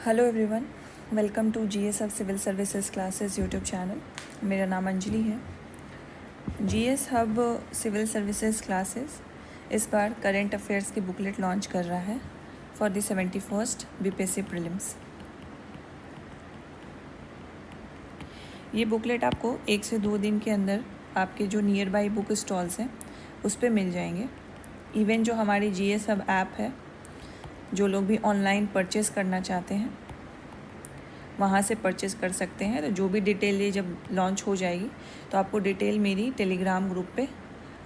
Hello everyone, welcome to GS hub civil services classes YouTube channel. मेरा नाम अंजलि है। GS hub civil services classes इस बार current affairs की बुकलेट लॉन्च कर रहा है for the 71st BPSC prelims. ये बुकलेट आपको 1 से 2 दिन के अंदर आपके जो नियर बाई बुक स्टॉल्स हैं उस पर मिल जाएंगे। इवन जो हमारी जीएस हब ऐप है, जो लोग भी ऑनलाइन परचेज़ करना चाहते हैं वहाँ से परचेज़ कर सकते हैं। तो जो भी डिटेल ये जब लॉन्च हो जाएगी तो आपको डिटेल मेरी टेलीग्राम ग्रुप पे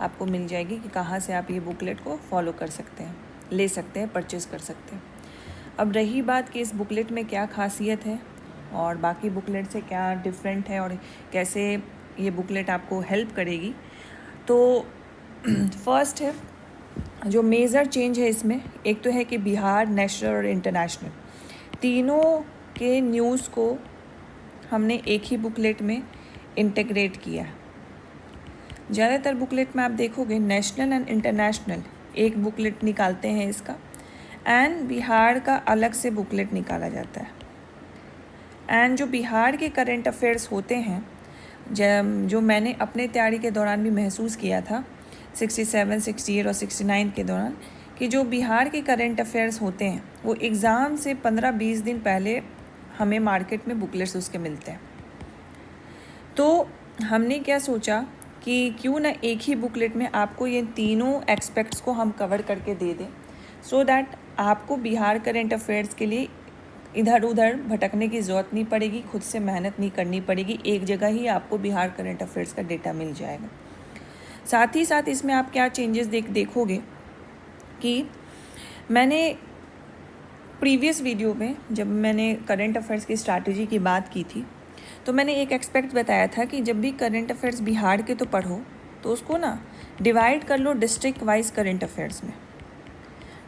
आपको मिल जाएगी कि कहाँ से आप ये बुकलेट को फॉलो कर सकते हैं, ले सकते हैं, परचेज़ कर सकते हैं। अब रही बात कि इस बुकलेट में क्या खासियत है और बाकी बुकलेट से क्या डिफरेंट है और कैसे ये बुकलेट आपको हेल्प करेगी, तो फर्स्ट है जो मेजर चेंज है इसमें, एक तो है कि बिहार, नेशनल और इंटरनेशनल तीनों के न्यूज़ को हमने एक ही बुकलेट में इंटीग्रेट किया है। ज़्यादातर बुकलेट में आप देखोगे नेशनल एंड इंटरनेशनल एक बुकलेट निकालते हैं इसका, एंड बिहार का अलग से बुकलेट निकाला जाता है। एंड जो बिहार के करंट अफेयर्स होते हैं, जो मैंने अपने तैयारी के दौरान भी महसूस किया था 67, 68 और 69 के दौरान, कि जो बिहार के करंट अफेयर्स होते हैं वो एग्ज़ाम से 15-20 दिन पहले हमें मार्केट में बुकलेट्स उसके मिलते हैं। तो हमने क्या सोचा कि क्यों ना एक ही बुकलेट में आपको ये तीनों एस्पेक्ट्स को हम कवर करके दे दें, सो दैट आपको बिहार करंट अफेयर्स के लिए इधर उधर भटकने की ज़रूरत नहीं पड़ेगी, खुद से मेहनत नहीं करनी पड़ेगी, एक जगह ही आपको बिहार करंट अफेयर्स का डेटा मिल जाएगा। साथ ही साथ इसमें आप क्या चेंजेस देखोगे कि मैंने प्रीवियस वीडियो में जब मैंने करंट अफेयर्स की स्ट्रैटेजी की बात की थी तो मैंने एक एक्सपेक्ट बताया था कि जब भी करंट अफेयर्स बिहार के तो पढ़ो तो उसको ना डिवाइड कर लो डिस्ट्रिक्ट वाइज करंट अफेयर्स में।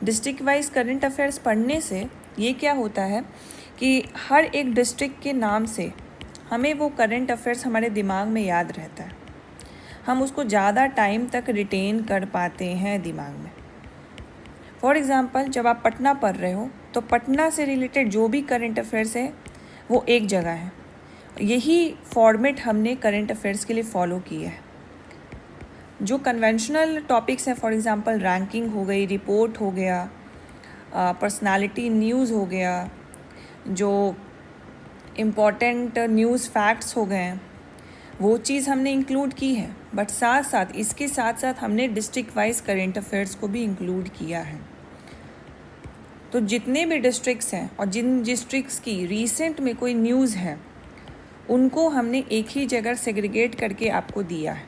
डिस्ट्रिक्ट वाइज करंट अफेयर्स पढ़ने से ये क्या होता है कि हर एक डिस्ट्रिक्ट के नाम से हमें वो करंट अफेयर्स हमारे दिमाग में याद रहता है, हम उसको ज़्यादा टाइम तक रिटेन कर पाते हैं दिमाग में। फॉर एग्ज़ाम्पल, जब आप पटना पढ़ रहे हो तो पटना से रिलेटेड जो भी करंट अफेयर्स है वो एक जगह है। यही फॉर्मेट हमने करंट अफेयर्स के लिए फॉलो किया है। जो कन्वेंशनल टॉपिक्स हैं, फॉर एग्ज़ाम्पल रैंकिंग हो गई, रिपोर्ट हो गया, पर्सनालिटी न्यूज़ हो गया, जो इम्पॉर्टेंट न्यूज़ फैक्ट्स हो गए, वो चीज़ हमने इंक्लूड की है। बट साथ साथ इसके साथ साथ हमने डिस्ट्रिक्ट वाइज करंट अफेयर्स को भी इंक्लूड किया है। तो जितने भी डिस्ट्रिक्ट्स हैं और जिन डिस्ट्रिक्ट्स की रिसेंट में कोई न्यूज़ है उनको हमने एक ही जगह सेग्रीगेट करके आपको दिया है।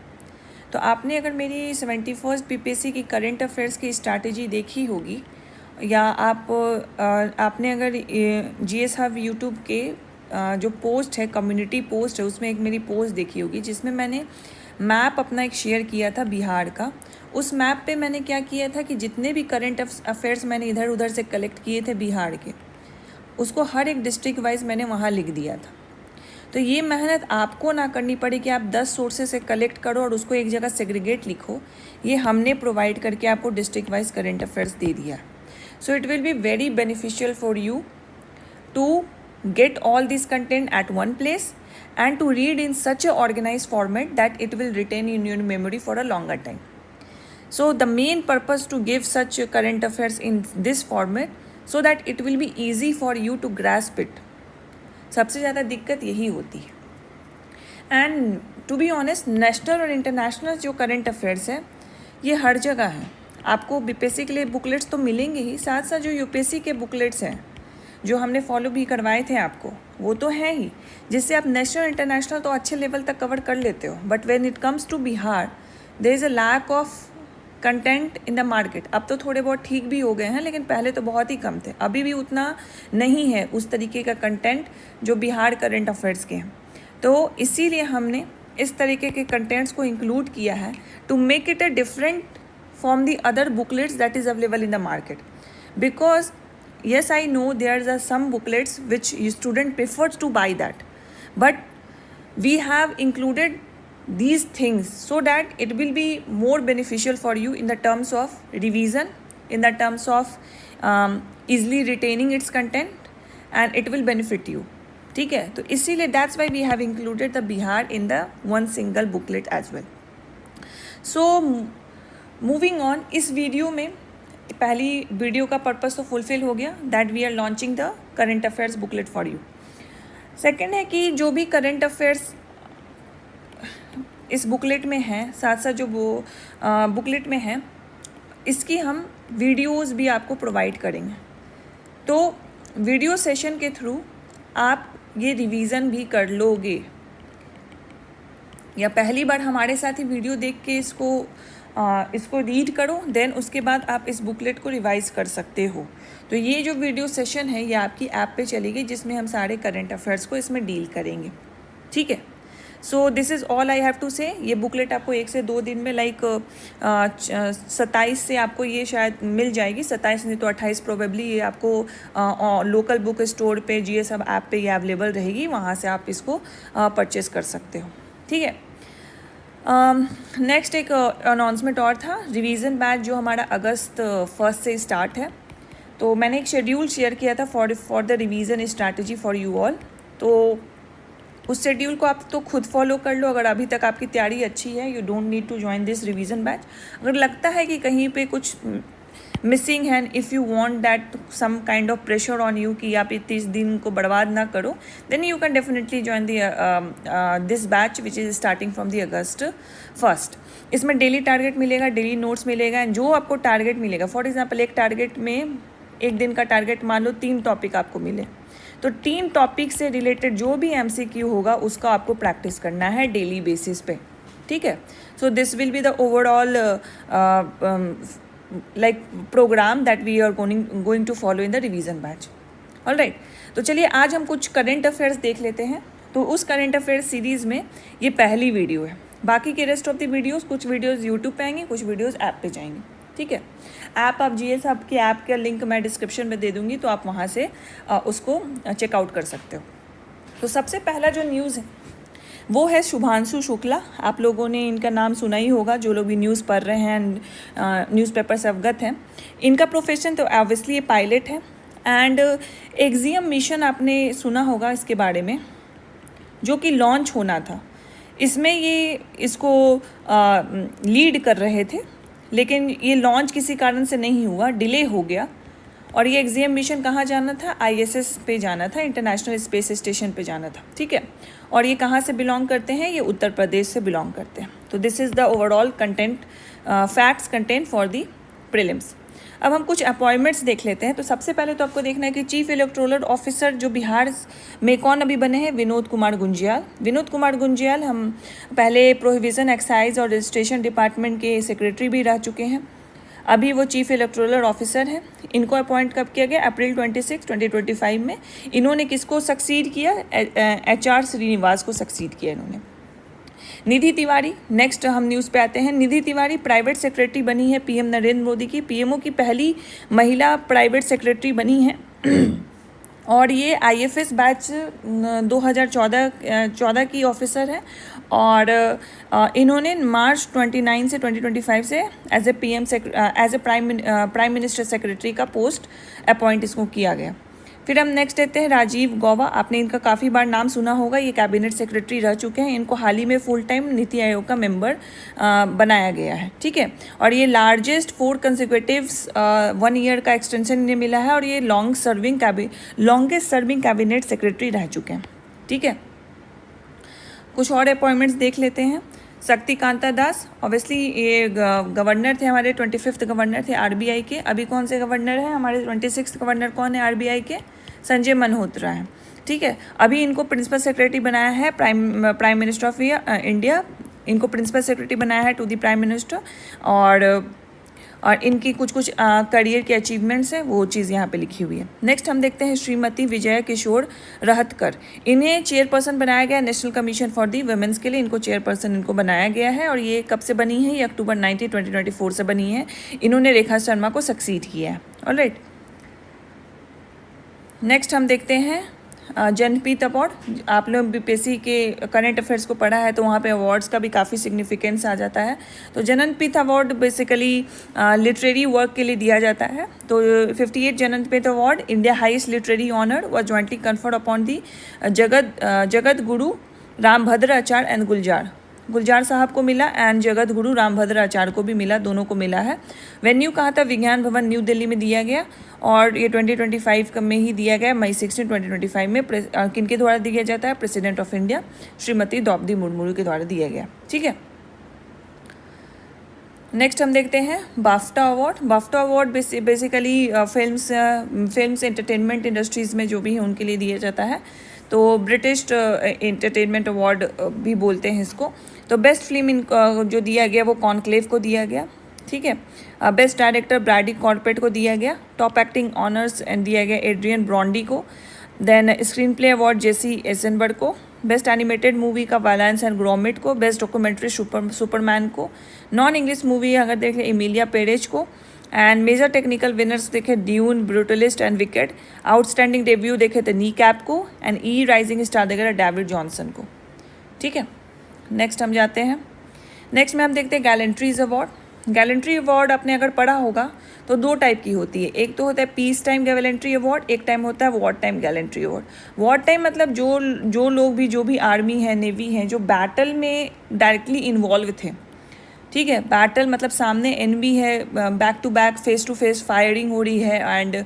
तो आपने अगर मेरी 71st बीपीएससी की करंट अफेयर्स की स्ट्रैटेजी देखी होगी, या आपने अगर जीएस हब यूट्यूब के जो पोस्ट है, कम्युनिटी पोस्ट है, उसमें एक मेरी पोस्ट देखी होगी जिसमें मैंने मैप अपना एक शेयर किया था बिहार का। उस मैप पे मैंने क्या किया था कि जितने भी करंट अफेयर्स मैंने इधर उधर से कलेक्ट किए थे बिहार के, उसको हर एक डिस्ट्रिक्ट वाइज मैंने वहाँ लिख दिया था। तो ये मेहनत आपको ना करनी पड़े कि आप 10 सोर्सेज से कलेक्ट करो और उसको एक जगह सेग्रीगेट लिखो, ये हमने प्रोवाइड करके आपको डिस्ट्रिक्ट वाइज करंट अफेयर्स दे दिया। So it will be very beneficial for you to get all this content at one place and to read in such a organized format that it will retain in your memory for a longer time. So the main purpose to give such current affairs in this format so that it will be easy for you to grasp it. सबसे ज़्यादा दिक्कत यही होती है। And to be honest, national और international जो current affairs है ये हर जगह है। आपको बीपीएससी के लिए बुकलेट्स तो मिलेंगे ही, साथ साथ जो यूपीएससी के बुकलेट्स हैं जो हमने फॉलो भी करवाए थे आपको, वो तो है ही, जिससे आप नेशनल इंटरनेशनल तो अच्छे लेवल तक कवर कर लेते हो। But when it comes to Bihar there is a lack of content in the market. अब तो थोड़े बहुत ठीक भी हो गए हैं, लेकिन पहले तो बहुत ही कम थे। अभी भी उतना नहीं है उस तरीके का कंटेंट जो बिहार करंट अफेयर्स के हैं। तो इसीलिए हमने इस तरीके के कंटेंट्स को इंक्लूड किया है to make it a different from the other booklets that is available in the market. Because yes, I know there are some booklets which student prefers to buy that, but we have included these things so that it will be more beneficial for you in the terms of revision, in the terms of easily retaining its content, and it will benefit you, ठीक है। तो इसीलिए that's why we have included the Bihar in the one single booklet as well. So moving on, इस video में पहली video का purpose तो fulfil हो गया, that we are launching the current affairs booklet for you. Second है कि जो भी करंट अफेयर्स इस बुकलेट में है, साथ साथ जो वो बुकलेट में है, इसकी हम वीडियोस भी आपको प्रोवाइड करेंगे। तो वीडियो सेशन के थ्रू आप ये रिवीजन भी कर लोगे, या पहली बार हमारे साथ ही वीडियो देख के इसको रीड करो, देन उसके बाद आप इस बुकलेट को रिवाइज कर सकते हो। तो ये जो वीडियो सेशन है ये आपकी ऐप पे चलेगी, जिसमें हम सारे करंट अफेयर्स को इसमें डील करेंगे, ठीक है। So this is all I have to say. ये बुकलेट आपको 1 से 2 दिन में 27 से आपको ये शायद मिल जाएगी, 27 नहीं तो 28 प्रोबेबली ये आपको लोकल बुक स्टोर पे, GS हब ऐप पे ये अवेलेबल रहेगी, वहाँ से आप इसको परचेस कर सकते हो, ठीक है। नेक्स्ट एक अनाउंसमेंट और था, रिवीजन बैच जो हमारा अगस्त 1 से स्टार्ट है। तो मैंने एक शेड्यूल शेयर किया था for the revision strategy for you all. तो उस शेड्यूल को आप तो खुद फॉलो कर लो, अगर अभी तक आपकी तैयारी अच्छी है, you don't need to join this revision batch. अगर लगता है कि कहीं पे कुछ मिसिंग है, if you want that some kind of pressure on you कि आप 30 दिन को बर्बाद ना करो, then you can definitely join this batch which is starting from the August 1। इसमें डेली टारगेट मिलेगा, डेली नोट्स मिलेगा, एंड जो आपको टारगेट मिलेगा, फॉर एग्जाम्पल एक टारगेट में, एक दिन का टारगेट मान लो 3 टॉपिक आपको मिले, तो 3 टॉपिक से रिलेटेड जो भी MCQ होगा उसका आपको प्रैक्टिस करना है डेली बेसिस पे, ठीक है। So this will be the overall like programme that we are going to follow in the revision batch, alright. तो चलिए आज हम कुछ करंट अफेयर्स देख लेते हैं। तो उस करंट अफेयर्स सीरीज़ में ये पहली वीडियो है, बाकी के रेस्ट ऑफ द वीडियोज़, कुछ वीडियोज़ यूट्यूब पे आएंगे, कुछ वीडियोज़ ऐप पे जाएंगे, ठीक है। ऐप आप GS हब के ऐप का लिंक मैं डिस्क्रिप्शन में दे दूँगी, तो आप वहाँ से उसको चेकआउट कर सकते हो। तो सबसे पहला जो न्यूज़ है वो है शुभांशु शुक्ला। आप लोगों ने इनका नाम सुना ही होगा, जो लोग भी न्यूज़ पढ़ रहे हैं, न्यूज़पेपर से अवगत हैं। इनका प्रोफेशन तो ऑब्वियसली ये पायलट है, एंड एक्सियम मिशन आपने सुना होगा इसके बारे में, जो कि लॉन्च होना था। इसमें ये इसको लीड कर रहे थे, लेकिन ये लॉन्च किसी कारण से नहीं हुआ, डिले हो गया। और ये एक्सियम मिशन कहाँ जाना था? ISS पे जाना था, इंटरनेशनल स्पेस स्टेशन पे जाना था, ठीक है। और ये कहाँ से बिलोंग करते हैं? ये उत्तर प्रदेश से बिलोंग करते हैं। तो this is the overall content, facts content for the prelims. अब हम कुछ अपॉइंटमेंट्स देख लेते हैं। तो सबसे पहले तो आपको देखना है कि चीफ इलेक्टोरल ऑफिसर जो बिहार में कौन अभी बने हैं? विनोद कुमार गुंजियाल। विनोद कुमार गुंजियाल हम पहले प्रोहिबिशन एक्साइज और रजिस्ट्रेशन डिपार्टमेंट के सेक्रेटरी भी रह चुके हैं, अभी वो चीफ इलेक्टोरल ऑफिसर हैं। इनको अपॉइंट कब किया गया? अप्रैल 26, 2025 में। इन्होंने किसको सक्सीड किया? HR श्रीनिवास को सक्सीड किया इन्होंने। निधि तिवारी, नेक्स्ट हम न्यूज़ पे आते हैं। निधि तिवारी प्राइवेट सेक्रेटरी बनी है PM नरेंद्र मोदी की, PMO की पहली महिला प्राइवेट सेक्रेटरी बनी है। और ये IFS बैच 2014 की ऑफिसर है, और इन्होंने मार्च 29 से 2025 से as a prime minister secretary का पोस्ट अपॉइंट इसको किया गया। फिर हम नेक्स्ट लेते हैं राजीव गौबा। आपने इनका काफ़ी बार नाम सुना होगा, ये कैबिनेट सेक्रेटरी रह चुके हैं। इनको हाल ही में फुल टाइम नीति आयोग का मेंबर बनाया गया है, ठीक है। और ये लार्जेस्ट 4 कंसेक्यूटिव 1 ईयर का एक्सटेंशन इन्हें मिला है, और ये लॉन्गेस्ट सर्विंग कैबिनेट सेक्रेटरी रह चुके हैं, ठीक है। कुछ और अपॉइंटमेंट्स देख लेते हैं। शक्तिकांता दास, ऑब्वियसली ये गवर्नर थे, हमारे 25th गवर्नर थे RBI के। अभी कौन से गवर्नर हैं? हमारे 26th गवर्नर कौन है RBI के? संजय मल्होत्रा हैं, ठीक है। अभी इनको प्रिंसिपल सेक्रेटरी बनाया है प्राइम मिनिस्टर ऑफ इंडिया। इनको प्रिंसिपल सेक्रेटरी बनाया है टू द प्राइम मिनिस्टर, और इनकी कुछ करियर के अचीवमेंट्स हैं, वो चीज़ यहाँ पे लिखी हुई है। नेक्स्ट हम देखते हैं श्रीमती विजय किशोर रहतकर। इन्हें चेयरपर्सन बनाया गया national commission for the women's के लिए। इनको चेयरपर्सन इनको बनाया गया है, और ये कब से बनी है? ये अक्टूबर 19, 2024 से बनी है। इन्होंने रेखा शर्मा को सक्सीड किया है, ऑलराइट। नेक्स्ट हम देखते हैं जनपीत अवार्ड, आप लोग बीपीएससी के करंट अफेयर्स को पढ़ा है तो वहाँ पे अवार्ड्स का भी काफ़ी सिग्निफिकेंस आ जाता है। तो Jnanpith award basically literary work के लिए दिया जाता है। तो 58 Jnanpith award, India highest literary honour, was jointly conferred upon the Jagat Guru Rambhadra Acharya and गुलजार साहब को मिला एंड जगत गुरु रामभद्र आचार्य को भी मिला, दोनों को मिला है। वेन्यू कहाँ था? विज्ञान भवन न्यू दिल्ली में दिया गया और ये 2025 में ही दिया गया, मई 16, 2025 में। किनके द्वारा दिया जाता है? President of India Shrimati Droupadi Murmu के द्वारा दिया गया। ठीक है, नेक्स्ट हम देखते हैं BAFTA award. BAFTA award basically films entertainment industries में जो भी है उनके लिए दिया जाता है। तो ब्रिटिश एंटरटेनमेंट अवार्ड भी बोलते हैं इसको। तो बेस्ट फिल्म जो दिया गया वो कॉन्क्लेव को दिया गया। ठीक है, बेस्ट डायरेक्टर ब्रैडी कॉर्पेट को दिया गया। टॉप एक्टिंग ऑनर्स दिया गया एड्रियन ब्रॉन्डी को। देन स्क्रीन प्ले अवार्ड जेसी एसेनबर्ग को। बेस्ट एनिमेटेड मूवी का वायलेंस एंड ग्रोमिट को। बेस्ट डॉक्यूमेंट्री सुपरमैन को। नॉन इंग्लिश मूवी अगर देखें एमिलिया पेरेज को। एंड मेजर टेक्निकल विनर्स देखे dune, brutalist and wicket. Outstanding debut देखे तो नी कैप को एंड ई राइजिंग स्टार देखे डेविड जॉनसन को। ठीक है, नेक्स्ट हम जाते हैं। नेक्स्ट में हम देखते हैं गैलेंट्रीज अवार्ड। गैलेंट्री अवार्ड आपने अगर पढ़ा होगा तो दो टाइप की होती है। एक तो होता है पीस टाइम गैलेंट्री अवार्ड, एक टाइम होता है war time gallantry award. War time मतलब जो लोग भी, जो भी आर्मी है, नेवी है, जो बैटल में डायरेक्टली इन्वॉल्व थे। ठीक है, बैटल मतलब सामने एनिमी है, back to back face to face firing हो रही है एंड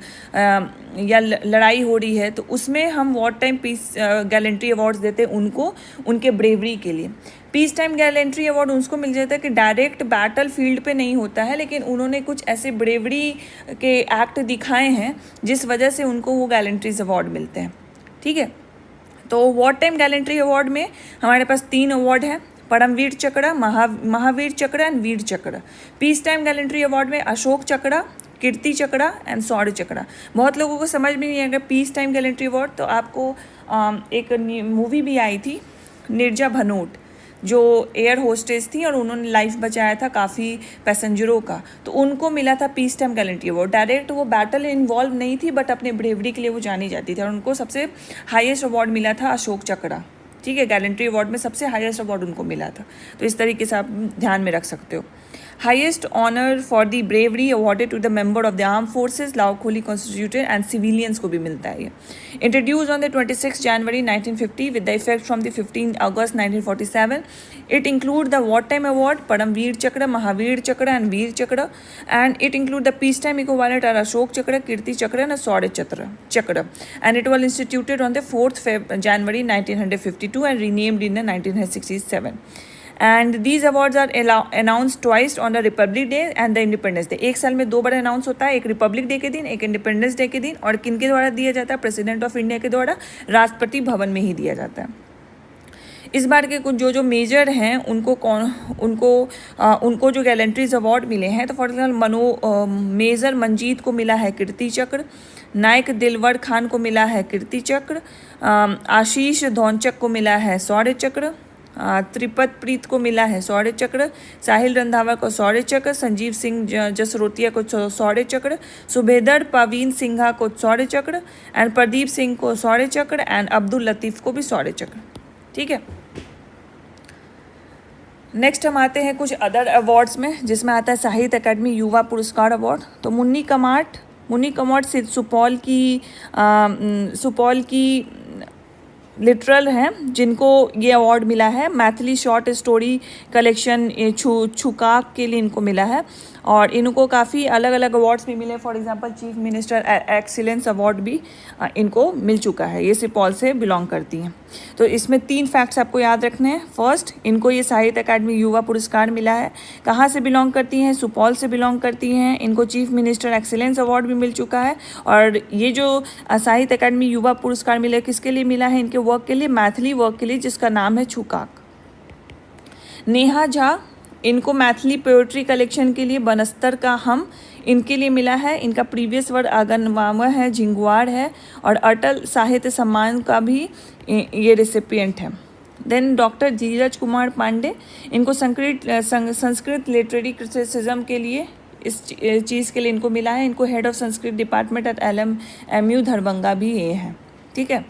या लड़ाई हो रही है, तो उसमें हम war time peace gallantry awards देते हैं उनको, उनके ब्रेवरी के लिए। पीस टाइम गैलेंट्री अवार्ड उसको मिल जाता है कि डायरेक्ट बैटल फील्ड पे नहीं होता है, लेकिन उन्होंने कुछ ऐसे ब्रेवरी के एक्ट दिखाए हैं जिस वजह से उनको वो गैलेंट्रीज अवार्ड मिलते हैं। ठीक है, तो वॉर टाइम गैलेंट्री अवार्ड में हमारे पास 3 अवार्ड हैं, परमवीर चक्र, महावीर चक्र एंड वीर चक्र। पीस टाइम गैलेंट्री अवार्ड में अशोक चक्र, कीर्ति चक्र एंड शौर्य चक्र। बहुत लोगों को समझ में नहीं आएगा पीस टाइम गैलेंट्री अवार्ड, तो आपको एक मूवी भी आई थी निर्जा भनोट, जो एयर होस्टेस थी और उन्होंने लाइफ बचाया था काफ़ी पैसेंजरों का, तो उनको मिला था peace time gallantry award. Direct वो बैटल इन्वॉल्व नहीं थी बट अपने ब्रेवरी के लिए वो जानी जाती थी और उनको सबसे हाईएस्ट अवार्ड मिला था अशोक चक्र। ठीक है, गैलेंट्री अवार्ड में सबसे हाईएस्ट अवार्ड उनको मिला था, तो इस तरीके से आप ध्यान में रख सकते हो। Highest honour for the bravery awarded to the member of the arm forces, lawfully constituted and civilians को भी मिलता है ये। Introduce on the 26 January 1950 with the effect from the 15 August 1947। It include the war time award, Paramvir Chakra, Mahavir Chakra and Vir Chakra, and it include the peace time equivalent are Ashoka Chakra, Kirti Chakra and Shaurya Chakra, and it was instituted on the 4th January 1952 and renamed in 1967. And these awards are announced twice on the Republic Day and the Independence Day. एक साल में 2 बार announce होता है, एक Republic day के दिन, एक independence day के दिन। और किन के द्वारा दिया जाता है? प्रेसिडेंट ऑफ इंडिया के द्वारा राष्ट्रपति भवन में ही दिया जाता है। इस बार के कुछ जो मेजर हैं उनको जो गैलेंट्रीज अवार्ड मिले हैं, तो फॉर एग्जाम्पल मेजर मंजीत को मिला है कीर्ति चक्र, नायक दिलवर खान को मिला है कीर्ति चक्र, आशीष धौनचक को मिला है शौर्य चक्र, त्रिपत प्रीत को मिला है शौर्य चक्र, साहिल रंधावा को शौर्य चक्र, संजीव सिंह जसरोटिया को शौर्य चक्र, सुबेदर पवीन सिंघा को शौर्य चक्र एंड प्रदीप सिंह को शौर्य चक्र एंड अब्दुल लतीफ़ को भी शौर्य चक्र। ठीक है, नेक्स्ट हम आते हैं कुछ अदर अवार्ड्स में, जिसमें आता है साहित्य अकादमी युवा पुरस्कार अवार्ड। तो मुन्नी कमाट सुपौल की लिटरल हैं जिनको ये अवार्ड मिला है। मैथिली शॉर्ट स्टोरी कलेक्शन छुकाक के लिए इनको मिला है और इनको काफ़ी अलग अलग अवार्ड्स भी मिले। For example chief minister excellence award भी इनको मिल चुका है। ये सुपौल से बिलोंग करती हैं। तो इसमें 3 फैक्ट्स आपको याद रखने हैं। फर्स्ट, इनको ये साहित्य अकादमी युवा पुरस्कार मिला है। कहाँ से बिलोंग करती हैं? सुपौल से बिलोंग करती हैं। इनको चीफ मिनिस्टर एक्सीलेंस अवार्ड भी मिल चुका है। और ये जो साहित्य अकादमी युवा पुरस्कार मिला, किसके लिए मिला है? इनके वर्क के लिए, मैथिली वर्क के लिए, जिसका नाम है छुकाक। नेहा झा, इनको मैथिली पोएट्री कलेक्शन के लिए बनस्तर का हम इनके लिए मिला है। इनका प्रीवियस वर्ड आगनमामा है, झिंगुआर है और अटल साहित्य सम्मान का भी ये रेसिपिएंट है। देन डॉक्टर धीरज कुमार पांडे, इनको संस्कृत लिटरेरी क्रिटिसिज्म के लिए, इस चीज़ के लिए इनको मिला है। इनको head of Sanskrit department at LMU Darbhanga भी ये है। ठीक है,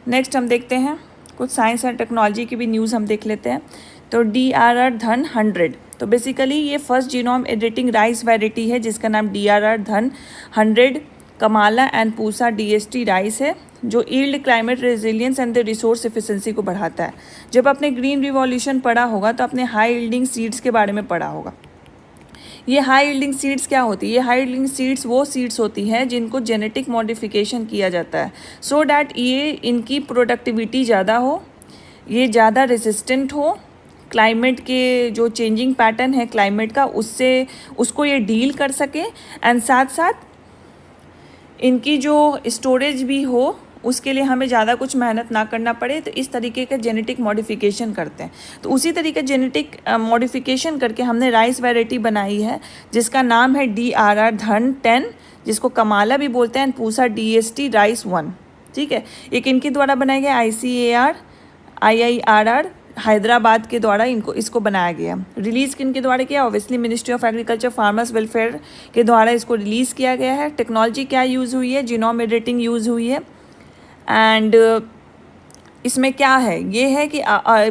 नेक्स्ट हम देखते हैं कुछ साइंस एंड टेक्नोलॉजी की भी न्यूज़ हम देख लेते हैं। तो DRR धन 100, तो बेसिकली ये first genome editing rice variety है जिसका नाम DRR धन 100 Kamala and Pusa DST rice है, जो yield, climate resilience and the resource efficiency को बढ़ाता है। जब आपने ग्रीन रिवॉल्यूशन पढ़ा होगा तो आपने हाई यील्डिंग सीड्स के बारे में पढ़ा होगा। ये हाई यील्डिंग सीड्स क्या होती है? ये हाई यील्डिंग सीड्स वो सीड्स होती हैं जिनको जेनेटिक मॉडिफिकेशन किया जाता है सो डैट ये इनकी प्रोडक्टिविटी ज़्यादा हो, ये ज़्यादा रेजिस्टेंट हो, क्लाइमेट के जो चेंजिंग पैटर्न है क्लाइमेट का उसको ये डील कर सके, एंड साथ साथ इनकी जो स्टोरेज भी हो उसके लिए हमें ज़्यादा कुछ मेहनत ना करना पड़े। तो इस तरीके का जेनेटिक मॉडिफिकेशन करते हैं। तो उसी तरीके जेनेटिक मॉडिफिकेशन करके हमने राइस वैरायटी बनाई है जिसका नाम है DRR धन 10, जिसको कमाला भी बोलते हैं, पूसा DST राइस 1। ठीक है, एक इनके द्वारा बनाया गया ICAR IIRR हैदराबाद के द्वारा इसको बनाया गया। रिलीज़ किनके द्वारा किया? Obviously ministry of agriculture farmers welfare के द्वारा इसको रिलीज़ किया गया है। टेक्नोलॉजी क्या यूज़ हुई है? जीनोम एडिटिंग यूज़ हुई है। एंड इसमें क्या है? ये है कि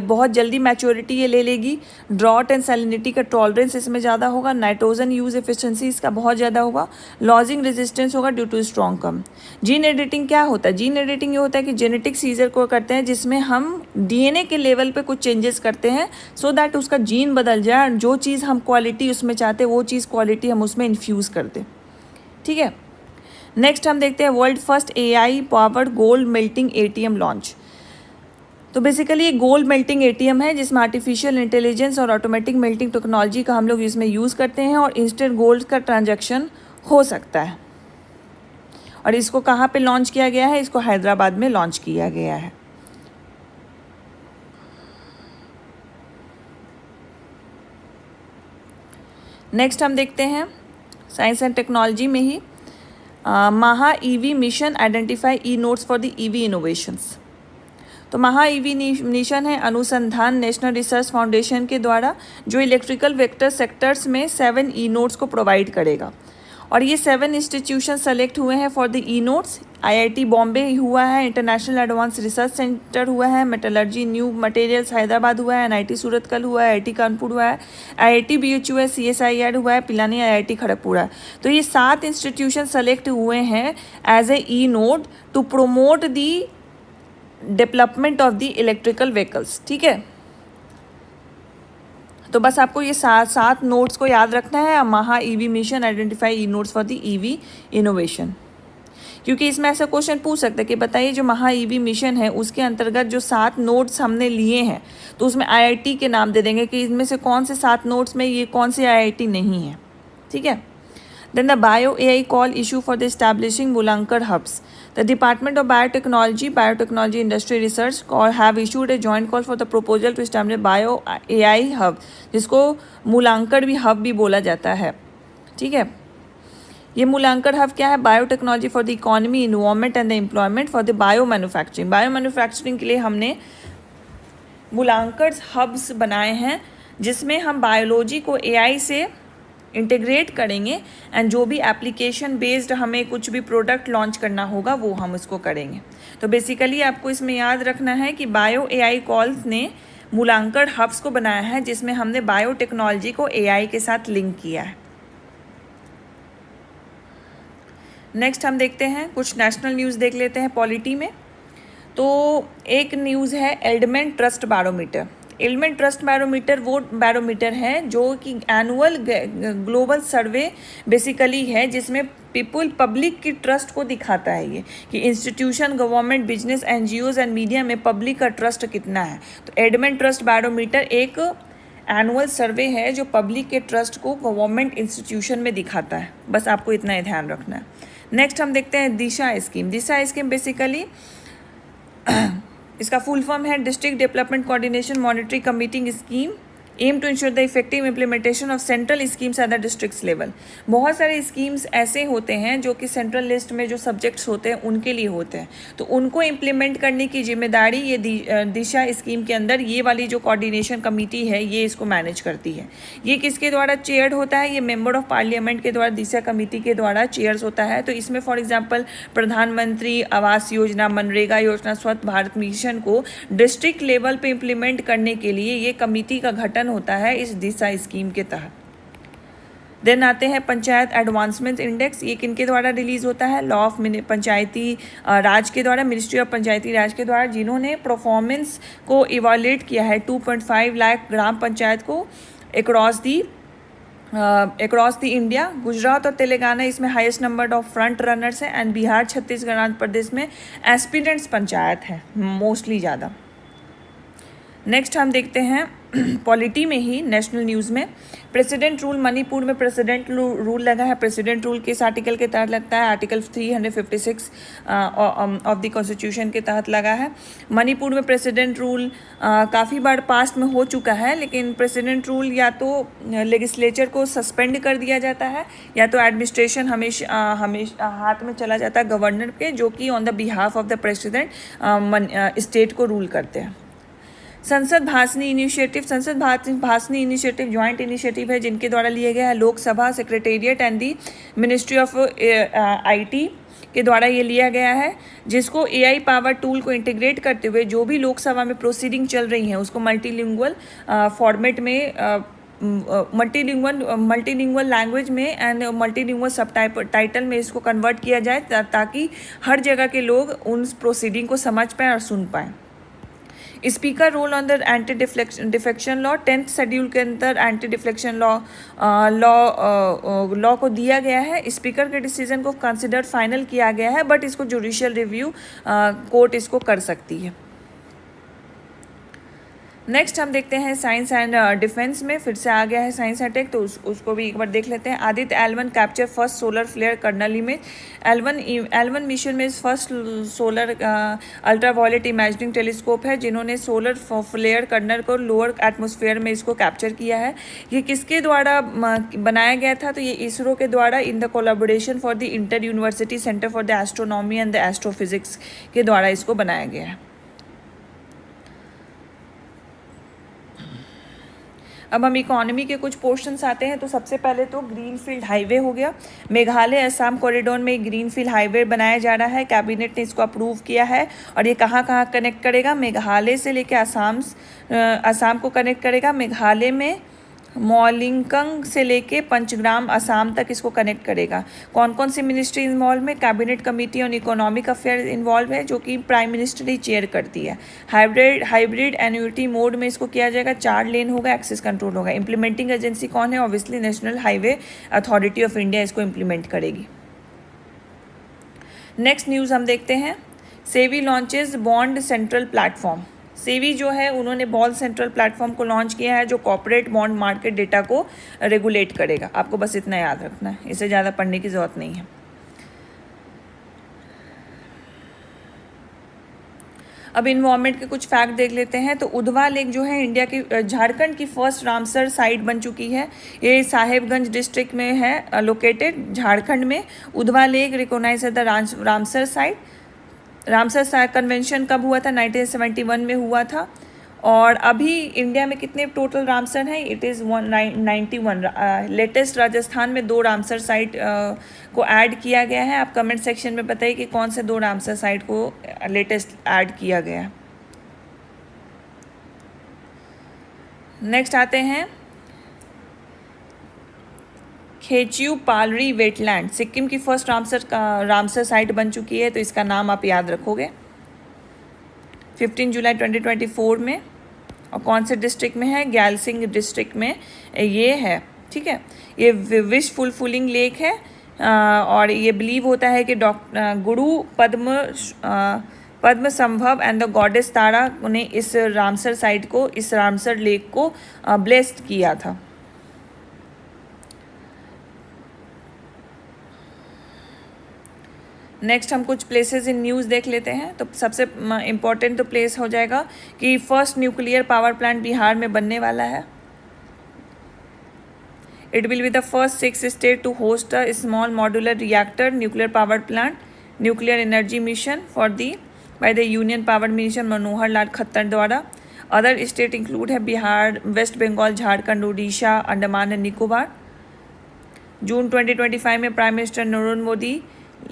बहुत जल्दी मैच्योरिटी ये ले लेगी, ड्रॉट एंड सैलिनिटी का टॉलरेंस इसमें ज़्यादा होगा, नाइट्रोजन यूज़ एफिशिएंसी इसका बहुत ज़्यादा होगा, लॉजिंग रेजिस्टेंस होगा due to strong culm. Gene editing क्या होता है? जीन एडिटिंग ये होता है कि जेनेटिक सीजर को करते हैं जिसमें हम DNA के लेवल पे कुछ चेंजेस करते हैं सो दैट उसका जीन बदल जाए, जो चीज़ हम क्वालिटी उसमें चाहते हैं वो चीज़ क्वालिटी हम उसमें इन्फ्यूज़ कर दें। ठीक है, नेक्स्ट हम देखते हैं world first AI powered gold melting ATM launch. तो बेसिकली ये गोल्ड मेल्टिंग ATM है जिसमें आर्टिफिशियल इंटेलिजेंस और ऑटोमेटिक मेल्टिंग टेक्नोलॉजी का हम लोग इसमें यूज़ करते हैं और इंस्टेंट गोल्ड का ट्रांजैक्शन हो सकता है। और इसको कहाँ पे लॉन्च किया गया है? इसको हैदराबाद में लॉन्च किया गया है। नेक्स्ट हम देखते हैं साइंस एंड टेक्नोलॉजी में ही महा EV mission identify e-nodes for the EV innovations. तो महा EV मिशन है अनुसंधान नेशनल रिसर्च फाउंडेशन के द्वारा जो इलेक्ट्रिकल वेक्टर सेक्टर्स में 7 e-nodes को प्रोवाइड करेगा। और ये 7 इंस्टीट्यूशन सेलेक्ट हुए हैं for the e-nodes। IIT Bombay हुआ है, इंटरनेशनल एडवांस रिसर्च सेंटर हुआ है, मेटलर्जी न्यू मटेरियल्स हैदराबाद हुआ है, NIT सूरतकल हुआ है, IIT कानपुर हुआ है, IIT BHU है, CSIR हुआ है, पिलानी IIT खड़गपुर है। तो ये 7 इंस्टीट्यूशन सेलेक्ट हुए हैं as a e-node to promote the development of the electrical vehicles. ठीक है, तो बस आपको ये 7 नोड्स को याद रखना है। महा EV mission identify e-nodes for the EV innovation, क्योंकि इसमें ऐसा क्वेश्चन पूछ सकते हैं कि बताइए जो महा EV मिशन है उसके अंतर्गत जो 7 नोड्स हमने लिए हैं तो उसमें IIT के नाम दे देंगे कि इनमें से कौन से 7 नोड्स में ये कौन से IIT नहीं है। ठीक है, then the Bio AI call issue for the establishing Mulankar hubs. The Department of Biotechnology Industry Research have issued a joint call for the proposal to establish Bio AI hub, जिसको मूलांकड़ भी hub भी बोला जाता है। ठीक है, ये मूलांकड़ hub क्या है? Biotechnology for the economy, environment and the employment for the bio manufacturing. Bio manufacturing के लिए हमने मूलांकड़ हब्स बनाए हैं जिसमें हम बायोलॉजी को AI से इंटीग्रेट करेंगे एंड जो भी एप्लीकेशन बेस्ड हमें कुछ भी प्रोडक्ट लॉन्च करना होगा वो हम उसको करेंगे। तो बेसिकली आपको इसमें याद रखना है कि बायो AI कॉल्स ने मूलांकड़ हब्स को बनाया है जिसमें हमने बायोटेक्नोलॉजी को AI के साथ लिंक किया है। नेक्स्ट हम देखते हैं कुछ नेशनल न्यूज़ देख लेते हैं पॉलिटी में। तो एक न्यूज़ है एल्डमैन ट्रस्ट बैरोमीटर। एल्डमैन ट्रस्ट बैरोमीटर वो बैरोमीटर है जो कि एनुअल ग्लोबल सर्वे बेसिकली है जिसमें पब्लिक की ट्रस्ट को दिखाता है ये कि institution, government, business, NGOs and media में पब्लिक का ट्रस्ट कितना है। तो एल्डमैन ट्रस्ट बैरोमीटर एक एनुअल सर्वे है जो पब्लिक के ट्रस्ट को गवर्नमेंट इंस्टीट्यूशन में दिखाता है। बस आपको इतना ही ध्यान रखना है। नेक्स्ट हम देखते हैं Disha scheme. Disha scheme basically इसका फुल फॉर्म है district development coordination monitoring committee scheme aim to ensure the effective implementation of central schemes at the district level. बहुत सारे स्कीम्स ऐसे होते हैं जो कि सेंट्रल लिस्ट में जो सब्जेक्ट्स होते हैं उनके लिए होते हैं, तो उनको इम्प्लीमेंट करने की जिम्मेदारी ये दिशा स्कीम के अंदर ये वाली जो कोऑर्डिनेशन कमेटी है ये इसको मैनेज करती है। ये किसके द्वारा चेयर्ड होता है? ये मेंबर ऑफ पार्लियामेंट के द्वारा दिशा कमेटी के द्वारा चेयर्स होता है। तो इसमें फॉर एग्जांपल प्रधानमंत्री आवास योजना, मनरेगा योजना, स्वच्छ भारत मिशन को डिस्ट्रिक्ट लेवल पे इम्प्लीमेंट करने के लिए ये कमेटी का गठन होता है इस दिशा स्कीम के तहत। देन आते हैं पंचायत एडवांसमेंट इंडेक्स। ये किनके द्वारा रिलीज होता है? लॉ ऑफ पंचायती राज के द्वारा, मिनिस्ट्री ऑफ पंचायती राज के द्वारा, जिन्होंने परफॉर्मेंस को इवैल्यूएट किया है 2.5 लाख ग्राम पंचायत को अक्रॉस द इंडिया। गुजरात और तेलंगाना इसमें highest number of front runners हैं एंड बिहार, छत्तीसगढ़, आंध्र प्रदेश में एस्पिरेंट्स पंचायत हैं मोस्टली ज़्यादा। नेक्स्ट हम देखते हैं पॉलिटी में ही नेशनल न्यूज़ में प्रेसिडेंट रूल। मणिपुर में प्रेसिडेंट रूल लगा है। प्रेसिडेंट रूल किस आर्टिकल के तहत लगता है? आर्टिकल 356 ऑफ द कॉन्स्टिट्यूशन के तहत लगा है। मणिपुर में प्रेसिडेंट रूल काफ़ी बार पास्ट में हो चुका है, लेकिन प्रेसिडेंट रूल या तो लेजिस्लेचर को सस्पेंड कर दिया जाता है या तो एडमिनिस्ट्रेशन हमेशा हाथ में चला जाता है गवर्नर के, जो कि on the behalf of the president state को रूल करते हैं। संसद भाषणी इनिशिएटिव। संसद भाषणी इनिशिएटिव जॉइंट इनिशिएटिव है जिनके द्वारा लिया गया है Lok Sabha, secretariat and the ministry of IT के द्वारा ये लिया गया है, जिसको एआई पावर टूल को इंटीग्रेट करते हुए जो भी लोकसभा में प्रोसीडिंग चल रही हैं उसको मल्टीलिंगुअल फॉर्मेट में मल्टीलिंगुअल लैंग्वेज में एंड मल्टीलिंगुअल सब टाइटल में इसको कन्वर्ट किया जाए ताकि हर जगह के लोग उन प्रोसीडिंग को समझ पाएँ और सुन पाएँ। Speaker roll on the anti defection law. 10th schedule के अंदर एंटी डिफेक्शन लॉ को दिया गया है। स्पीकर के डिसीजन को कंसिडर फाइनल किया गया है, बट इसको जुडिशियल रिव्यू कोर्ट इसको कर सकती है। नेक्स्ट हम देखते हैं साइंस एंड डिफेंस में फिर से आ गया है साइंस एंड टेक, तो उसको भी एक बार देख लेते हैं। Aditya L1 capture first solar flare kernel image. L1 mission में first solar ultraviolet imaging telescope है जिन्होंने सोलर फ्लेयर कर्नल को लोअर एटमॉस्फेयर में इसको कैप्चर किया है। ये किसके द्वारा बनाया गया था? तो ये इसरो के द्वारा in the collaboration for the inter university centre for the astronomy and the astrophysics के द्वारा इसको बनाया गया है। अब हम इकोनॉमी के कुछ पोर्शंस आते हैं। तो सबसे पहले तो ग्रीनफील्ड हाईवे हो गया। मेघालय असम कॉरिडोर में ग्रीनफील्ड हाईवे बनाया जा रहा है। कैबिनेट ने इसको अप्रूव किया है और ये कहाँ कहाँ कनेक्ट करेगा? मेघालय से लेकर असम को कनेक्ट करेगा। मेघालय में मौलिंगकंग से लेके पंचग्राम असम तक इसको कनेक्ट करेगा। कौन कौन सी मिनिस्ट्री इन्वॉल्व में? Cabinet committee on economic affair involve है जो कि प्राइम मिनिस्टर ही चेयर करती है। हाइब्रिड एन्युटी मोड में इसको किया जाएगा। 4 लेन होगा, एक्सेस कंट्रोल होगा। इंप्लीमेंटिंग एजेंसी कौन है? Obviously national highway authority of India इसको इम्प्लीमेंट करेगी। नेक्स्ट न्यूज़ हम देखते हैं। SEBI launches bond central platform. SEBI जो है उन्होंने बॉन्ड सेंट्रल प्लेटफॉर्म को लॉन्च किया है जो कॉर्पोरेट बॉन्ड मार्केट डेटा को रेगुलेट करेगा। आपको बस इतना याद रखना है, इससे ज़्यादा पढ़ने की ज़रूरत नहीं है। अब इन्वायरमेंट के कुछ फैक्ट देख लेते हैं। तो उधवा लेक जो है इंडिया की झारखंड की फर्स्ट रामसर साइट बन चुकी है। ये साहेबगंज डिस्ट्रिक्ट में है लोकेटेड झारखंड में। उधवा लेक रिकॉग्नाइज है the Ramsar site. Ramsar convention कब हुआ था? 1971 में हुआ था। और अभी इंडिया में कितने टोटल रामसर हैं? It is 191। लेटेस्ट राजस्थान में 2 रामसर साइट को ऐड किया गया है। आप कमेंट सेक्शन में बताइए कि कौन से 2 रामसर साइट को लेटेस्ट ऐड किया गया है। नेक्स्ट आते हैं खेचियू पालरी वेटलैंड। सिक्किम की फर्स्ट रामसर साइट बन चुकी है, तो इसका नाम आप याद रखोगे। 15 जुलाई 2024 में। और कौन से डिस्ट्रिक्ट में है? ग्यालसिंग डिस्ट्रिक्ट में ये है। ठीक है, ये विश फुलफिलिंग लेक है और ये बिलीव होता है कि गुरु पद्म संभव एंड द गॉडेस तारा ने इस रामसर साइट को, इस रामसर लेक को ब्लेस्ड किया था। नेक्स्ट हम कुछ प्लेसेस इन न्यूज़ देख लेते हैं। तो सबसे इम्पॉर्टेंट तो प्लेस हो जाएगा कि first nuclear power plant Bihar में बनने वाला है। It will be the first 6 state to host a small modular reactor nuclear power plant nuclear energy mission by the Union Power Minister Manohar Lal Khattar द्वारा. Other state include है Bihar, West Bengal, Jharkhand, Orissa, Andaman and Nicobar. June 2025 में prime minister Narendra Modi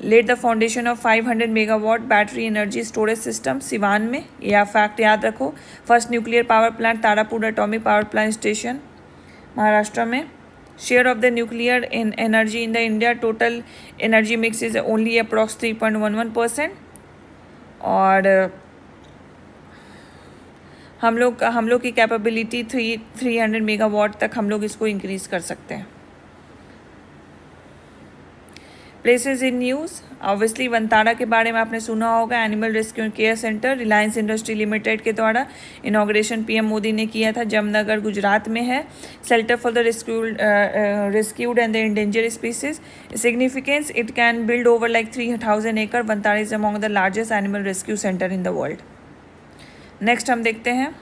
led the foundation of 500 megawatt battery energy storage system Siwan में. यह fact याद रखो. First nuclear power plant Tarapur atomic power plant station Maharashtra में. Share of the nuclear in energy in the India total energy mix is only approx 3.11%. और हम लोग की capability 300 megawatt तक हम लोग इसको इंक्रीज़ कर सकते हैं. Places in news. ऑब्वियसली वंताड़ा के बारे में आपने सुना होगा. Animal rescue care centre Reliance industry limited के द्वारा इनॉग्रेशन पीएम मोदी ने किया था. जामनगर गुजरात में है. Shelter for the rescued and the endangered species. Significance it can build over like 3000 एकड़. Vantara is among the largest animal rescue centre in the world. Next हम देखते हैं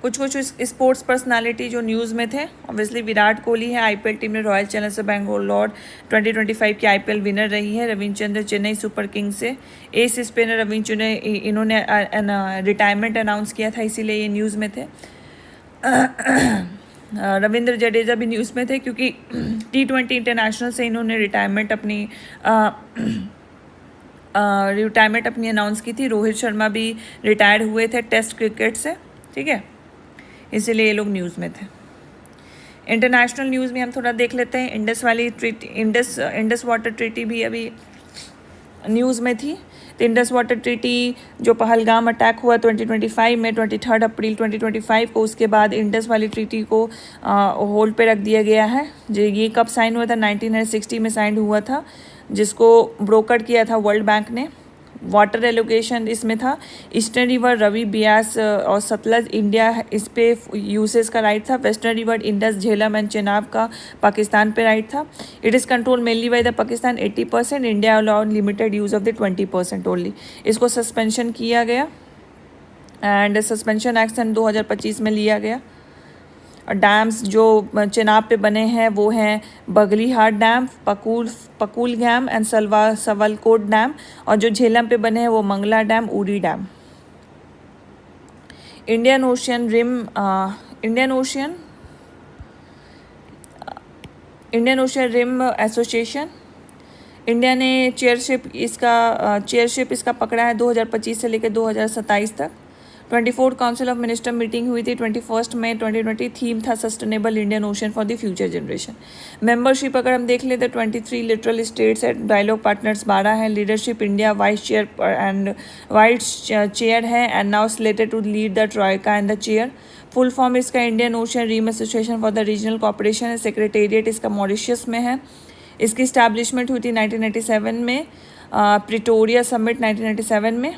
कुछ स्पोर्ट्स पर्सनालिटी जो न्यूज़ में थे. ऑब्वियसली विराट कोहली है. आईपीएल टीम में रॉयल चैलेंजर्स बेंगलोर 2025 की आईपीएल विनर रही है. रविचंद्रन चेन्नई सुपर किंग्स से. एस स्पिनर रविचंद्रन इन्होंने रिटायरमेंट अनाउंस किया था, इसीलिए ये न्यूज़ में थे. रविंद्र जडेजा भी न्यूज़ में थे क्योंकि T20 इंटरनेशनल से इन्होंने रिटायरमेंट अपनी अनाउंस की थी. रोहित शर्मा भी रिटायर हुए थे टेस्ट क्रिकेट से. ठीक है, इसीलिए ये लोग न्यूज़ में थे. इंटरनेशनल न्यूज़ में हम थोड़ा देख लेते हैं. इंडस वाटर ट्रीटी भी अभी न्यूज़ में थी. तो इंडस वाटर ट्रीटी जो पहलगाम अटैक हुआ 2025 में 23 अप्रैल 2025 को, उसके बाद इंडस वाली ट्रीटी को होल्ड पे रख दिया गया है. ये कब साइन हुआ था? 1960 में साइन हुआ था, जिसको ब्रोकर किया था वर्ल्ड बैंक ने. वाटर एलोकेशन इसमें था. ईस्टर्न रिवर रवि, ब्यास और सतलज इंडिया इस पे यूसेस का राइट था. Western river Indus, Jhelum and Chenab का पाकिस्तान पे राइट था. It is control mainly by the Pakistan 80%. India allow limited use of the 20% only. इसको सस्पेंशन किया गया एंड सस्पेंशन एक्शन 2025 में लिया गया. डैम्स जो चेनाब पे बने हैं वो हैं Baglihar dam, Pakal dam and Sawalkot dam. और जो झेलम पे बने हैं वो Mangla dam, Uri dam. Indian ocean rim association. India ने चेयरशिप इसका पकड़ा है 2025 से लेकर 2027 तक. 24 काउंसिल ऑफ मिनिस्टर मीटिंग हुई थी 21 मई 2020. थीम था sustainable Indian ocean for the future generation. Membership अगर हम देख लेते 23 लिटरल स्टेट्स है. डायलॉग पार्टनर्स 12 हैं. लीडरशिप इंडिया वाइस चेयर है and now slated to lead the troika and the chair. Full form इसका Indian ocean rim association for the regional cooperation है. Secretariat इसका मॉरिशस में है. इसकी इस्टेब्लिशमेंट हुई थी 1997 में, प्रिटोरिया समिट 1997 में.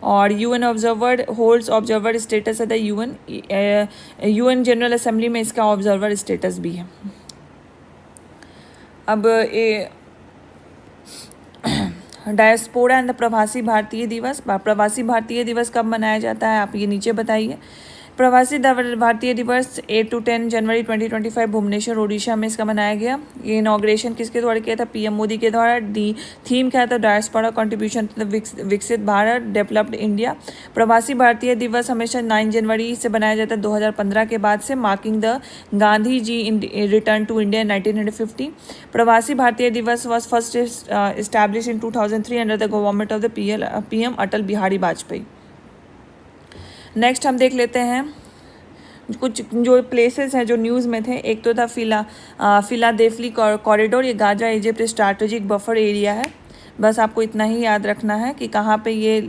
और UN observer holds observer status है द यूएन जनरल असेंबली में इसका ऑब्जर्वर स्टेटस भी है. अब डायस्पोरा एंड द प्रवासी भारतीय दिवस. प्रवासी भारतीय दिवस कब मनाया जाता है आप ये नीचे बताइए. प्रवासी भारतीय दिवस 8 to 10 जनवरी 2025 भुवनेश्वर उड़ीसा में इसका मनाया गया. ये इनॉग्रेशन किसके द्वारा किया था? पीएम मोदी के द्वारा. थीम क्या था? डायस्पोरा कंट्रीब्यूशन टू द विकसित भारत, डेवलप्ड इंडिया. प्रवासी भारतीय दिवस हमेशा 9 जनवरी से बनाया जाता है 2015 के बाद से, marking the Gandhi ji return to India 1950. Pravasi Bharatiya Divas was first establish in 2003 under the government of the PM Atal Bihari Vajpayee. Next हम देख लेते हैं कुछ जो प्लेसेस हैं जो न्यूज़ में थे. एक तो था फिलाडेल्फिया कॉरिडोर. ये Gaza Egypt strategic buffer area है. बस आपको इतना ही याद रखना है कि कहाँ पे ये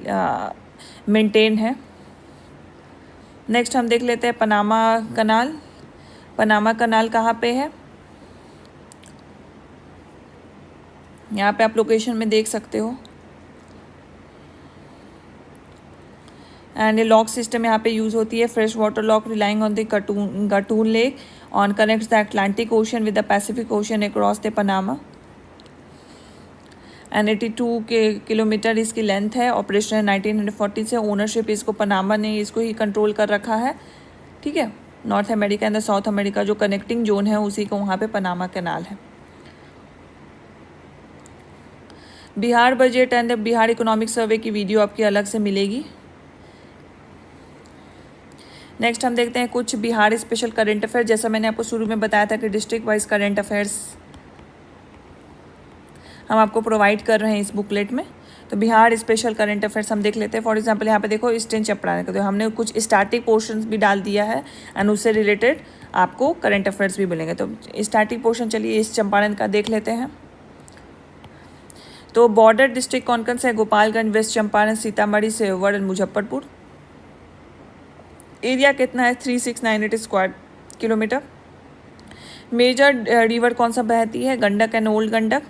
मेंटेन है. नेक्स्ट हम देख लेते हैं पनामा कनाल. पनामा कनाल कहाँ पे है? यहाँ पे आप लोकेशन में देख सकते हो. एंड ये लॉक सिस्टम यहाँ पे यूज़ होती है. Fresh water lock relying on the Gatun lake on connects the Atlantic ocean with the Pacific ocean across the Panama. And 82 kilometre इसकी लेंथ है. ऑपरेशन 1940 से. ओनरशिप इसको पनामा ने इसको ही कंट्रोल कर रखा है. ठीक है. North America and the south America जो कनेक्टिंग जोन है उसी को वहाँ पे पनामा कैनाल है। Bihar budget and Bihar economic survey की वीडियो आपकी अलग से मिलेगी। नेक्स्ट हम देखते हैं कुछ बिहार स्पेशल करंट अफेयर। जैसा मैंने आपको शुरू में बताया था कि डिस्ट्रिक्ट वाइज करंट अफेयर्स हम आपको प्रोवाइड कर रहे हैं इस बुकलेट में। तो बिहार स्पेशल करंट अफेयर्स हम देख लेते हैं। फॉर एग्जांपल यहाँ पे देखो ईस्टर्न चंपारण का, तो हमने कुछ स्टैटिक पोर्शंस भी डाल दिया है एंड उससे रिलेटेड आपको करंट अफेयर्स भी मिलेंगे। तो स्टैटिक पोर्शन चलिए ईस्ट चंपारण का देख लेते हैं। तो बॉर्डर डिस्ट्रिक्ट कौन कौन से है? Gopalganj, west Champaran, Sitamarhi, Sheohar and Muzaffarpur. Area कितना है? 3698 स्क्वायर किलोमीटर। मेजर रिवर कौन सा बहती है? Gandak and old Gandak.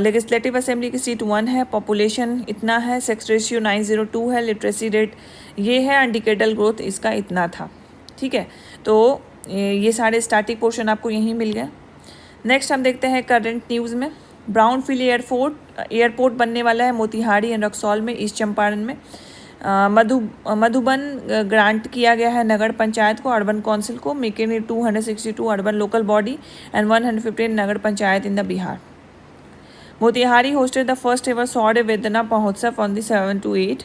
Legislative assembly की सीट 1 है। पॉपुलेशन इतना है। सेक्स रेशियो 902 है। लिटरेसी रेट ये है एंड डिकेडल ग्रोथ इसका इतना था। ठीक है, तो ये सारे स्टैटिक पोर्शन आपको यहीं मिल गए। नेक्स्ट हम देखते हैं करंट न्यूज़ में। ब्राउनफील्ड एयरपोर्ट बनने वाला है मोतिहारी एंड रक्सौल में, ईस्ट चंपारण में। मधुबन ग्रांट किया गया है नगर पंचायत को, अर्बन काउंसिल को, making it 262 urban local body and 115 Nagar panchayat in the Bihar. Motihari hosted the first ever सौर वेदना महोत्सव ऑन द 7 to 8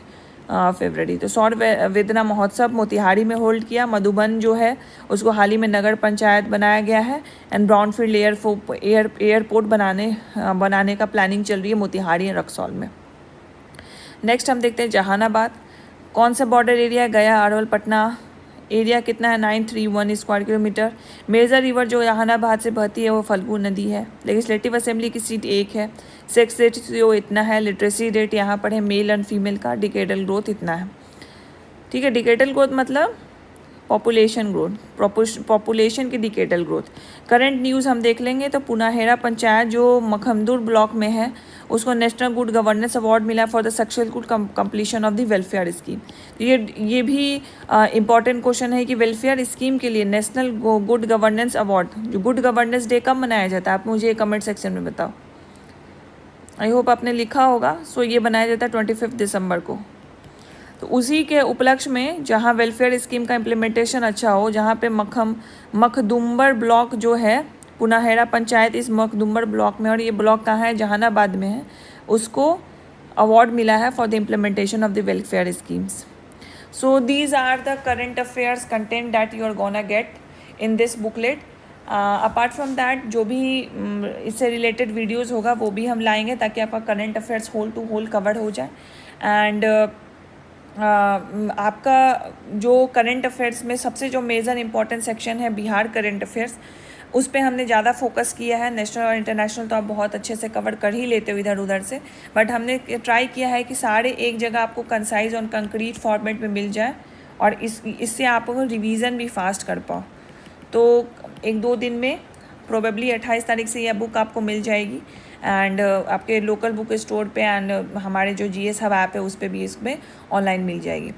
फरवरी। तो सौर वेदना महोत्सव मोतिहारी में होल्ड किया। मधुबन जो है उसको हाल ही में नगर पंचायत बनाया गया है एंड ब्राउनफील्ड एयरपोर्ट बनाने का प्लानिंग चल रही है मोतिहारी एंड रक्सौल में। नेक्स्ट हम देखते हैं जहानाबाद। कौन सा बॉर्डर एरिया है? गया, अरवल, पटना। एरिया कितना है? 931 स्क्वायर किलोमीटर। मेजर रिवर जो जहानाबाद से बहती है वो फल्गु नदी है। लेजिस्लेटिव असेंबली की सीट 1 है। सेक्स रेशियो इतना है। लिटरेसी रेट यहाँ पर है मेल एंड फीमेल का। डिकेडल ग्रोथ इतना है। ठीक है, डिकेडल ग्रोथ मतलब पॉपुलेशन ग्रोथ, पॉपुलेशन की डिकेडल ग्रोथ। करंट न्यूज़ हम देख लेंगे तो पुनाहेरा पंचायत जो मखमदुर ब्लॉक में है उसको नेशनल गुड गवर्नेंस अवार्ड मिला for the successful completion of the welfare scheme. ये भी इंपॉर्टेंट क्वेश्चन है कि वेलफेयर स्कीम के लिए नेशनल गुड गवर्नेंस अवार्ड, जो गुड गवर्नेंस डे कब मनाया जाता है आप मुझे कमेंट सेक्शन में बताओ। आई होप आपने लिखा होगा। सो ये बनाया जाता है 25 दिसंबर को। तो उसी के उपलक्ष्य में जहाँ वेलफेयर स्कीम का इम्प्लीमेंटेशन अच्छा हो, जहाँ पे मखदुम्बर ब्लॉक जो है, पुनाहेरा पंचायत इस मखदुम्बर ब्लॉक में, और ये ब्लॉक कहाँ है? जहानाबाद में है, उसको अवार्ड मिला है for the implementation of the welfare schemes. So these are the current affairs content that you are gonna get in this booklet. Apart from that जो भी इससे रिलेटेड वीडियोज़ होगा वो भी हम लाएंगे ताकि आपका current affairs whole to whole cover हो जाए। एंड आपका जो करंट अफेयर्स में सबसे जो मेजर इंपॉर्टेंट सेक्शन है बिहार करंट अफेयर्स, उस पे हमने ज़्यादा फोकस किया है। नेशनल और इंटरनेशनल तो आप बहुत अच्छे से कवर कर ही लेते हो इधर उधर से, बट हमने ट्राई किया है कि सारे एक जगह आपको कंसाइज और कंक्रीट फॉर्मेट में मिल जाए और इससे आप रिवीजन भी फास्ट कर पाओ। तो 1-2 दिन में प्रोबेबली 28 तारीख से यह बुक आपको मिल जाएगी एंड आपके लोकल बुक स्टोर पे एंड हमारे जो GS हब ऐप है उस पर भी इसमें ऑनलाइन मिल जाएगी।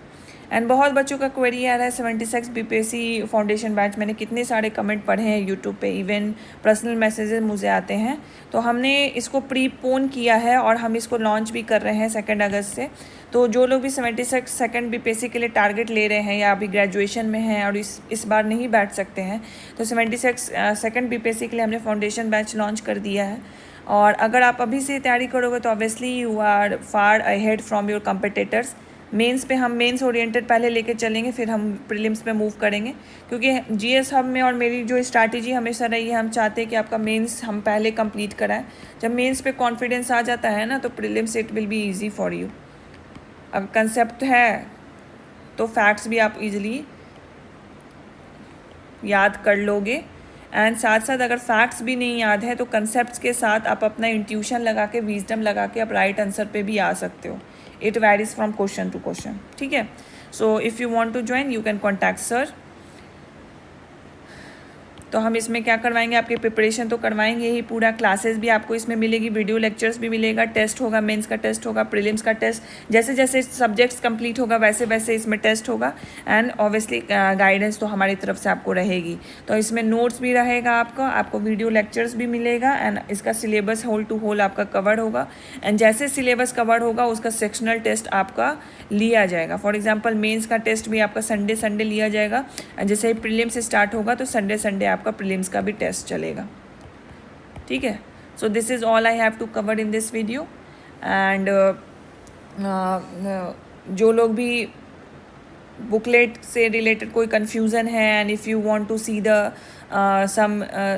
एंड बहुत बच्चों का क्वेरी आ रहा है 76 BPSC फाउंडेशन बैच, मैंने कितने सारे कमेंट पढ़े हैं यूट्यूब पे, इवन पर्सनल मैसेजेस मुझे आते हैं। तो हमने इसको प्रीपोन किया है और हम इसको लॉन्च भी कर रहे हैं 2 अगस्त से। तो जो लोग भी 76 सेकंड BPSC के लिए टारगेट ले रहे हैं या अभी ग्रेजुएशन में हैं और इस बार नहीं बैठ सकते हैं, तो 76 सेकंड BPSC के लिए हमने फाउंडेशन बैच लॉन्च कर दिया है। और अगर आप अभी से तैयारी करोगे तो obviously you are far ahead from your competitors. Mains पे हम मेंस ओरिएंटेड पहले लेके चलेंगे, फिर हम प्रीलिम्स पे मूव करेंगे, क्योंकि GS हब में और मेरी जो स्ट्रैटेजी हमेशा रही है, हम चाहते हैं कि आपका मेंस हम पहले कंप्लीट कराएं। जब मेंस पे कॉन्फिडेंस आ जाता है ना तो prelims it will be easy for you. अगर कंसेप्ट है तो फैक्ट्स भी आप इजीली याद कर लोगे, एंड साथ साथ अगर फैक्ट्स भी नहीं याद है तो कंसेप्ट्स के साथ आप अपना इंट्यूशन लगा के, विजडम लगा के आप राइट आंसर पे भी आ सकते हो। It varies from question to question. ठीक है, so if you want to join you can contact sir. तो हम इसमें क्या करवाएंगे, आपकी प्रिपरेशन तो करवाएंगे ही, पूरा क्लासेस भी आपको इसमें मिलेगी, वीडियो लेक्चर्स भी मिलेगा, टेस्ट होगा, मेंस का टेस्ट होगा, प्रीलिम्स का टेस्ट, जैसे जैसे सब्जेक्ट्स कंप्लीट होगा वैसे वैसे इसमें टेस्ट होगा, एंड ऑब्वियसली गाइडेंस तो हमारी तरफ से आपको रहेगी। तो इसमें नोट्स भी रहेगा आपको वीडियो लेक्चर्स भी मिलेगा, एंड इसका सिलेबस होल टू होल आपका कवर होगा, एंड जैसे सिलेबस कवर होगा उसका सेक्शनल टेस्ट आपका लिया जाएगा। फॉर एग्जांपल मेंस का टेस्ट भी आपका संडे लिया जाएगा, एंड जैसे ही प्रीलिम्स स्टार्ट होगा तो संडे आपका प्रीलिम्स का भी टेस्ट चलेगा। ठीक है, so this is all I have to cover in this video. And जो लोग भी बुकलेट से रिलेटेड कोई कन्फ्यूज़न है, and if you want to see the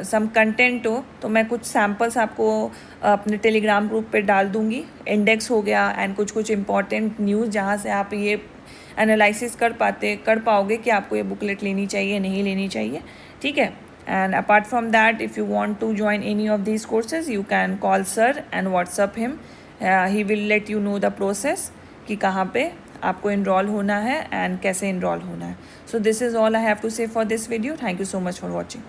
some content हो, तो मैं कुछ सैम्पल्स आपको अपने टेलीग्राम ग्रुप पे डाल दूँगी। इंडेक्स हो गया, एंड कुछ इंपॉर्टेंट न्यूज़ जहाँ से आप ये एनालिसिस कर पाओगे कि आपको ये बुकलेट लेनी चाहिए नहीं लेनी चाहिए। ठीक है, and apart from that if you want to join any of these courses you can call sir and WhatsApp him, he will let you know the process कि कहाँ पे आपको इनरोल होना है एंड कैसे इनरोल होना है। So this is all I have to say for this video. Thank you so much for watching.